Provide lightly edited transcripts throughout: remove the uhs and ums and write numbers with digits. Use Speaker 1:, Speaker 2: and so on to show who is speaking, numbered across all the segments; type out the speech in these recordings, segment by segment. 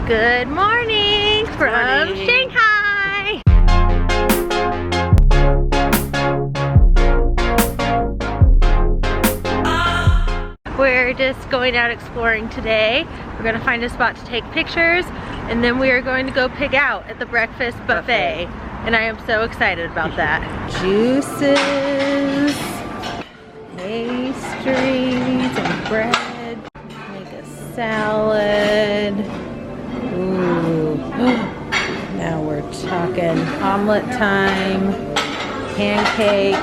Speaker 1: Good morning from Shanghai. We're just going out exploring today. We're gonna find a spot to take pictures, and then we are going to go pig out at the breakfast buffet. And I am so excited about that. Juices, pastries, and bread. Make a salad. Ooh. Now we're talking omelet time, pancakes.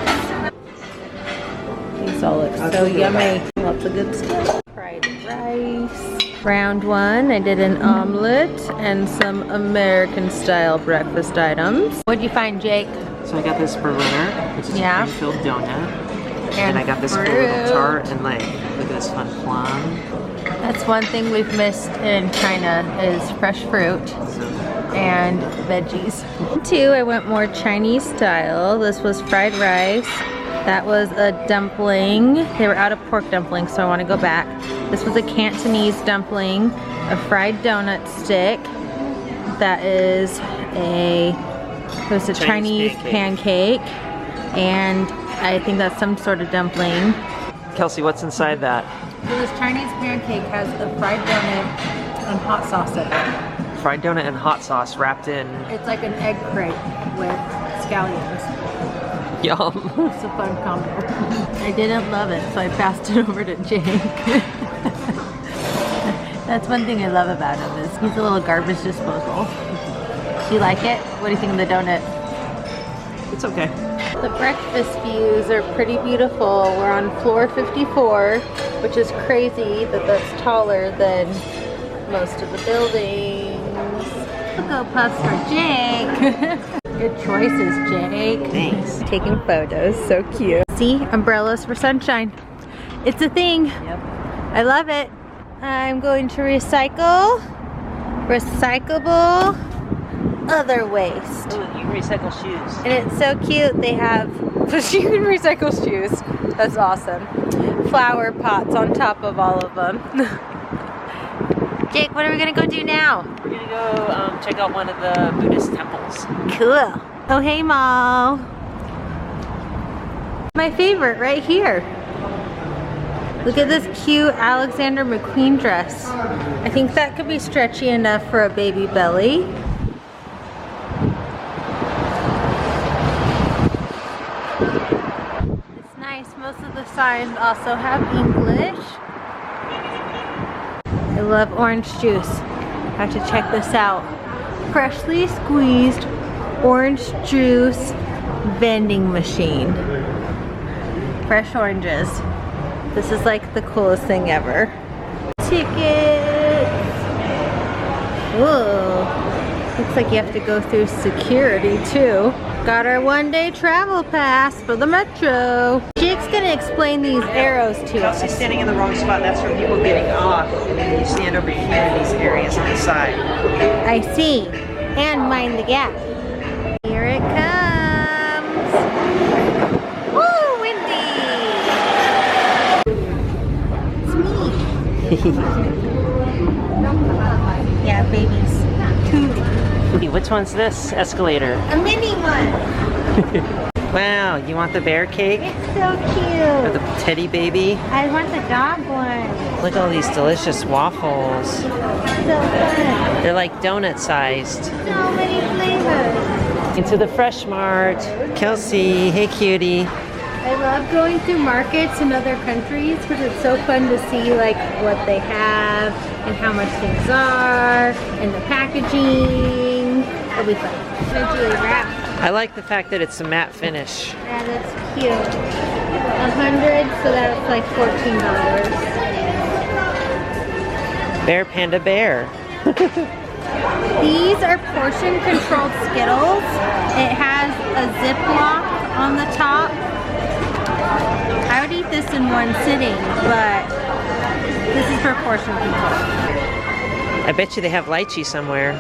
Speaker 1: These all look so yummy. Lots of good stuff. Fried rice. Round one, I did an omelet and some American style breakfast items. What'd you find, Jake?
Speaker 2: So I got this burrata, which is a cream-filled donut. And I got this cool little tart and like, look at this fun plum.
Speaker 1: That's one thing we've missed in China is fresh fruit and veggies. Two, I went more Chinese style. This was fried rice. That was a dumpling. They were out of pork dumplings, so I want to go back. This was a Cantonese dumpling, a fried donut stick. That is a Chinese pancake. And I think that's some sort of dumpling.
Speaker 2: Kelsey, what's inside that?
Speaker 1: So this Chinese pancake has a fried donut and hot sauce in it.
Speaker 2: Fried donut and hot sauce wrapped in...
Speaker 1: It's like an egg crepe with scallions.
Speaker 2: Yum.
Speaker 1: It's a fun combo. I didn't love it, so I passed it over to Jake. That's one thing I love about him is he's a little garbage disposal. Do you like it? What do you think of the donut?
Speaker 2: It's okay.
Speaker 1: The breakfast views are pretty beautiful. We're on floor 54, which is crazy that that's taller than most of the buildings. Cocoa Puffs for Jake. Good choices, Jake.
Speaker 2: Thanks.
Speaker 1: Taking photos, so cute. See, umbrellas for sunshine. It's a thing.
Speaker 2: Yep.
Speaker 1: I love it. I'm going to recycle. Recyclable other waste.
Speaker 2: Ooh, you can recycle shoes.
Speaker 1: And it's so cute. They have, you can recycle shoes. That's awesome. Flower pots on top of all of them. Jake, what are we gonna go do now?
Speaker 2: We're gonna go check out one of the Buddhist temples.
Speaker 1: Cool. Oh, hey, Mal. My favorite right here. Look at this cute Alexander McQueen dress. I think that could be stretchy enough for a baby belly. It's nice. Most of the signs also have English. I love orange juice. Have to check this out. Freshly squeezed orange juice vending machine. Fresh oranges. This is like the coolest thing ever. Tickets. Whoa. Looks like you have to go through security too. Got our one-day travel pass for the metro. Jake's gonna explain these arrows to us.
Speaker 2: Kelsey's standing in the wrong spot. That's for people getting off. And then you stand over here in these areas on the side.
Speaker 1: I see. And mind the gap. Here it comes. Woo, windy. It's me. Yeah, babies.
Speaker 2: Which one's this escalator?
Speaker 1: A mini one.
Speaker 2: Wow, you want the bear cake?
Speaker 1: It's so
Speaker 2: Or
Speaker 1: cute.
Speaker 2: the teddy baby?
Speaker 1: I want the dog one.
Speaker 2: Look at all these delicious waffles.
Speaker 1: So fun.
Speaker 2: They're like donut sized.
Speaker 1: So many flavors.
Speaker 2: Into the Freshmart. Kelsey, hey cutie.
Speaker 1: I love going through markets in other countries because it's so fun to see like what they have and how much things are and the packaging. It'll be fun. Eventually wrap.
Speaker 2: I like the fact that it's a matte finish.
Speaker 1: Yeah, that's cute. 100, so that's like $14.
Speaker 2: Bear Panda Bear.
Speaker 1: These are portion controlled Skittles. It has a Ziploc on the top. I would eat this in one sitting, but this is for portion control.
Speaker 2: I bet you they have lychee somewhere.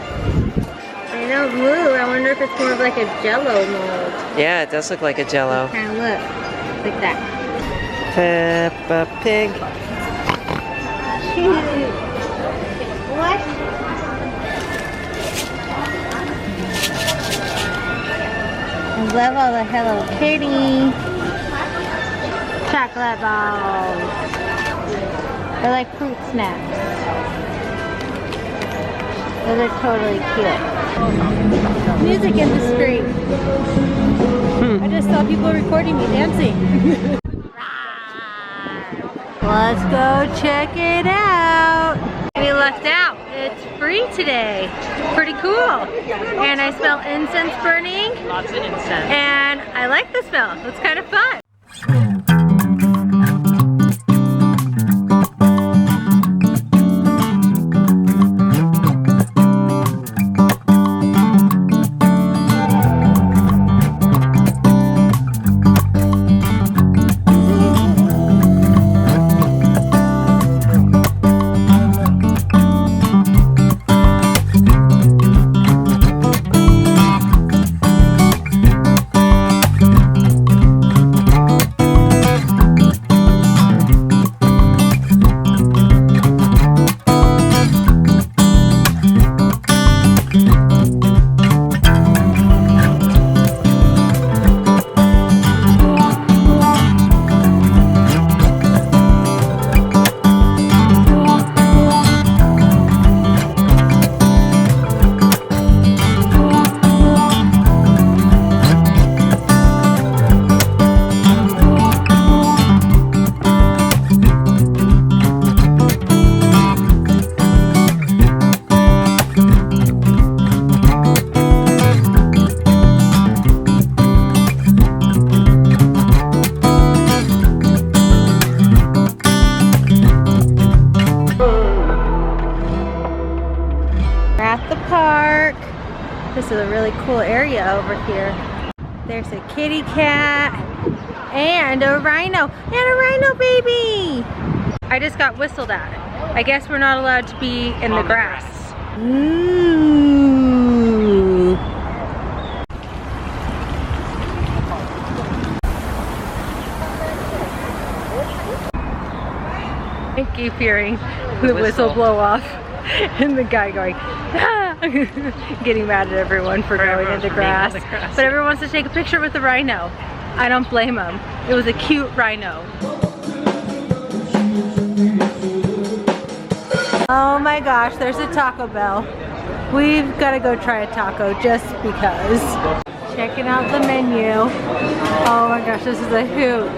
Speaker 1: I know, ooh, I wonder if it's more of like a Jello mold.
Speaker 2: Yeah, it does look like a Jello.
Speaker 1: Kind of look like that.
Speaker 2: Peppa Pig.
Speaker 1: Cute. What? I love all the Hello Kitty chocolate balls. They're like fruit snacks. Those are totally cute. Music in the street. I just saw people recording me dancing. Let's go check it out. We lucked out. It's free today. Pretty cool. And I smell incense burning.
Speaker 2: Lots of incense.
Speaker 1: And I like the smell. It's kind of fun. This is a really cool area over here. There's a kitty cat and a rhino baby. I just got whistled at. I guess we're not allowed to be in the grass. Ooh. I keep hearing the whistle blow off and the guy going, ah! Getting mad at everyone for going in the grass. But everyone wants to take a picture with the rhino. I don't blame them. It was a cute rhino. Oh my gosh, there's a Taco Bell. We've got to go try a taco just because. Checking out the menu. Oh my gosh, this is a hoot.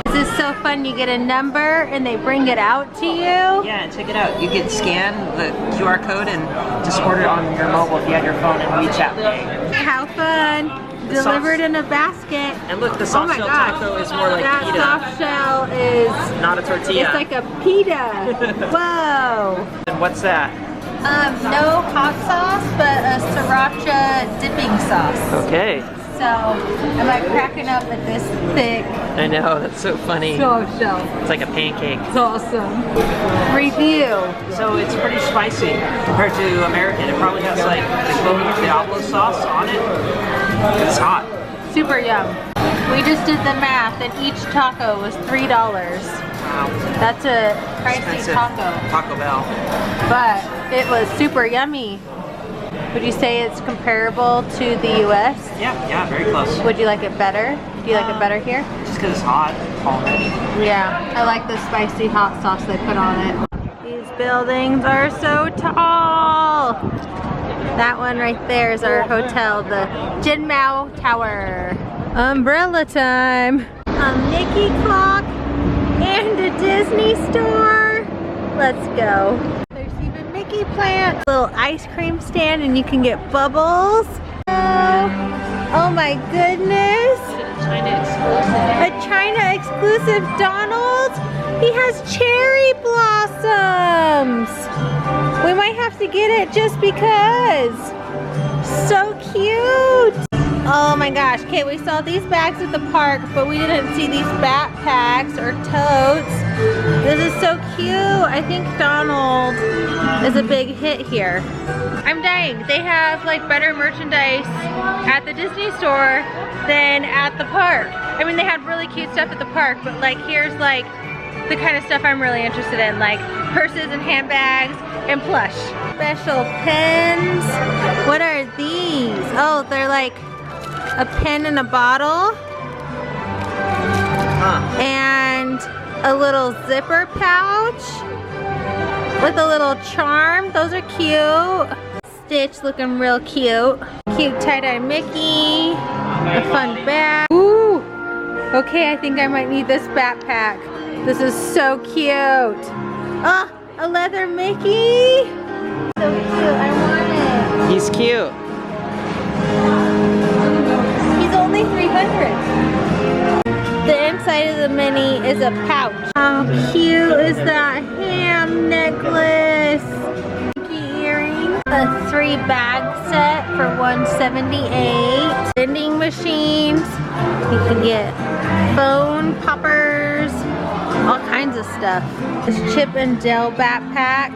Speaker 1: This is so fun. You get a number and they bring it out to you.
Speaker 2: Yeah, and check it out. You can scan the QR code and just order it on your mobile if you have your phone and WeChat Pay.
Speaker 1: How fun. Delivered in a basket.
Speaker 2: And look, the soft shell taco is more like
Speaker 1: that
Speaker 2: pita.
Speaker 1: That soft shell is...
Speaker 2: not a tortilla.
Speaker 1: It's like a pita. Whoa.
Speaker 2: And what's that?
Speaker 1: No hot sauce, but a sriracha dipping sauce.
Speaker 2: Okay.
Speaker 1: So, I'm like cracking up at this thick.
Speaker 2: I know, that's so funny.
Speaker 1: Soft shell.
Speaker 2: It's like a pancake.
Speaker 1: It's awesome. Review.
Speaker 2: So it's pretty spicy compared to American. It probably has like the equivalent of Diablo sauce on it. It's hot.
Speaker 1: Super yum. We just did the math and each taco was $3.
Speaker 2: Wow.
Speaker 1: That's a pricey
Speaker 2: expensive
Speaker 1: taco.
Speaker 2: Taco Bell.
Speaker 1: But it was super yummy. Would you say it's comparable to the US?
Speaker 2: Yeah, very close.
Speaker 1: Would you like it better? Do you like it better here?
Speaker 2: Just because it's hot already.
Speaker 1: Yeah, I like the spicy hot sauce they put on it. These buildings are so tall. That one right there is our hotel, the Jinmao Tower. Umbrella time. A Mickey clock and a Disney store. Let's go. There's even Mickey plants. A little ice cream stand and you can get bubbles. Oh my goodness. A China exclusive Donald's. He has cherry blossoms. We might have to get it just because. So cute. Oh my gosh. Okay, we saw these bags at the park, but we didn't see these backpacks or totes. This is so cute. I think Donald is a big hit here. I'm dying. They have like better merchandise at the Disney store than at the park. I mean, they had really cute stuff at the park, but like here's like the kind of stuff I'm really interested in, like purses and handbags and plush. Special pens. What are these? Oh, they're like a pen in a bottle. And a little zipper pouch with a little charm. Those are cute. Stitch looking real cute. Cute tie-dye Mickey. A fun bag. Ooh. Okay, I think I might need this backpack. This is so cute. Oh, a leather Mickey. So cute. I want it.
Speaker 2: He's cute.
Speaker 1: He's only $300. The inside of the mini is a pouch. How cute is that ham necklace? Earring. A 3-bag set for $178. Vending machines. You can get phone poppers. All kinds of stuff. This Chip and Dale backpack.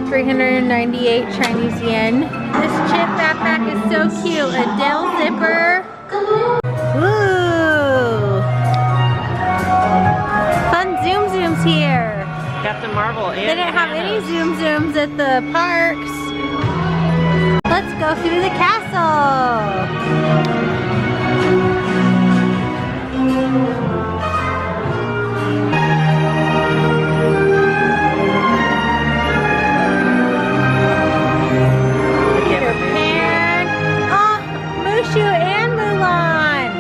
Speaker 1: 398 Chinese yen. This Chip backpack is so cute. A Dell zipper. Ooh. Fun Zoom Zooms here.
Speaker 2: Captain Marvel and
Speaker 1: They didn't have any Zoom Zooms at the parks. Let's go through the castle. And Mulan.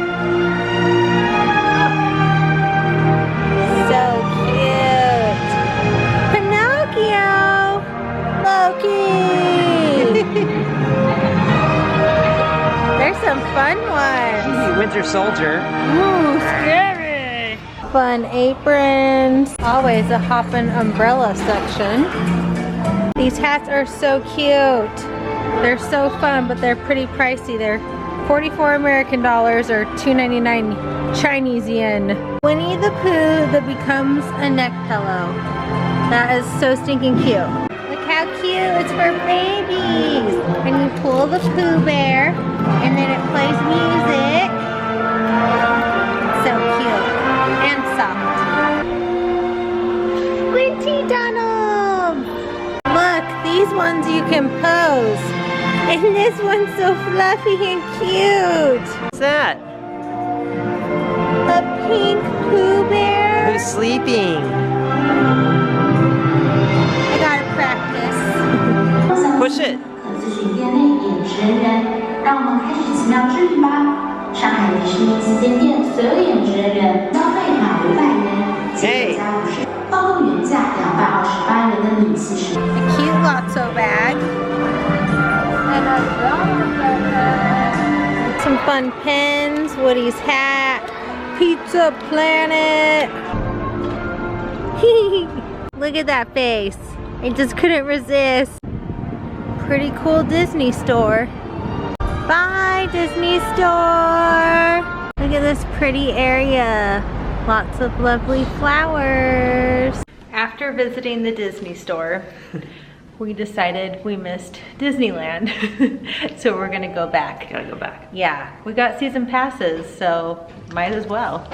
Speaker 1: So cute. Pinocchio. Loki. There's some fun ones.
Speaker 2: Winter Soldier.
Speaker 1: Ooh, scary. Fun aprons. Always a hoppin' umbrella section. These hats are so cute. They're so fun, but they're pretty pricey. They're 44 American dollars or $2.99 Chinese yen. Winnie the Pooh that becomes a neck pillow. That is so stinking cute. Look how cute, it's for babies. And you pull the Pooh Bear and then it plays music. So cute and soft. Squinty Donald. Look, these ones you can pose. And this one's so fluffy and cute.
Speaker 2: What's that?
Speaker 1: A pink Pooh Bear.
Speaker 2: Who's sleeping?
Speaker 1: I gotta practice.
Speaker 2: Push it. Hey.
Speaker 1: A cute Lotso bag. Some fun pens, Woody's hat, Pizza Planet. Look at that face. I just couldn't resist. Pretty cool Disney store. Bye, Disney store. Look at this pretty area. Lots of lovely flowers. After visiting the Disney store, we decided we missed Disneyland. So we're gonna go back.
Speaker 2: Gotta go back.
Speaker 1: Yeah, we got season passes, so might as well.